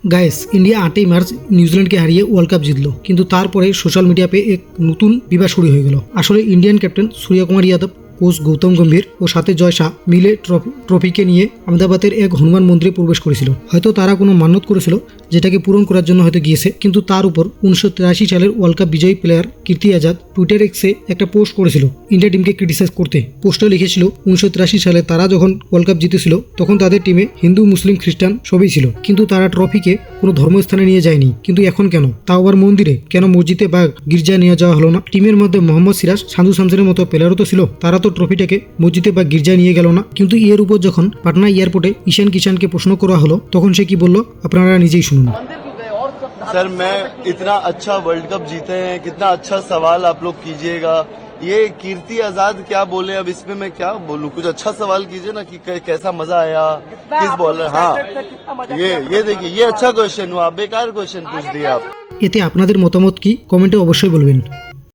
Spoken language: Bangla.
গাইস, ইন্ডিয়া 8ই মার্চ নিউজিল্যান্ডকে হারিয়ে ওয়ার্ল্ড কাপ জিতলো, কিন্তু তারপরে সোশ্যাল মিডিয়া পে এক নতুন বিবাদ শুরু হয়ে গেল। আসলে Indian captain Suryakumar Yadav, coach Gautam Gambhir ও সাথে জয় শাহ মিলে ট্রফিকে নিয়ে আহমেদাবাদের এক হনুমান মন্দিরে প্রবেশ করেছিল। হয়তো তারা কোনো মান্যত করেছিল, যেটাকে পূরণ করার জন্য হয়তো গিয়েছে। কিন্তু তার উপর 1983 সালের ওয়ার্ল্ড কাপ বিজয়ী প্লেয়ার কীর্তি আজাদ টুইটার এক্সে একটা পোস্ট করেছিল ইন্ডিয়া টিমকে ক্রিটিসাইজ করতে। পোস্টে লিখেছিল 1983 সালে তারা যখন ওয়ার্ল্ড কাপ জিতেছিল তখন তাদের টিমে হিন্দু, মুসলিম, খ্রিস্টান সবই ছিল, কিন্তু তারা ট্রফিকে কোনো ধর্মস্থানে নিয়ে যায়নি। কিন্তু এখন কেন? তাও আবার মন্দিরে? কেন মসজিদে বা গির্জায় নিয়ে যাওয়া হলো না? টিমের মধ্যে মোহাম্মদ সিরাজ, সান্ধু শামসুরের মতো প্লেয়ারও তো ছিল, তারা তো ট্রফিটাকে মসজিদে বা গির্জায় নিয়ে গেল না। কিন্তু এর উপর যখন পাটনা এয়ারপোর্টে ঈশান কিষানকে প্রশ্ন করা হলো তখন সে কি বলল আপনারা নিজেই শুনুন। सर मैं इतना अच्छा वर्ल्ड कप जीते हैं, कितना अच्छा सवाल आप लोग कीजिएगा। ये कीर्ति आजाद क्या बोले, अब इसमें मैं क्या बोलूं? कुछ अच्छा सवाल कीजिए ना कि कैसा मजा आया, किस बॉलर। हाँ, ये देखिए, ये अच्छा क्वेश्चन हुआ, बेकार क्वेश्चन पूछ दिया आप। এতে আপনাদের মতামত কি? কমেন্টে অবশ্যই বলবেন।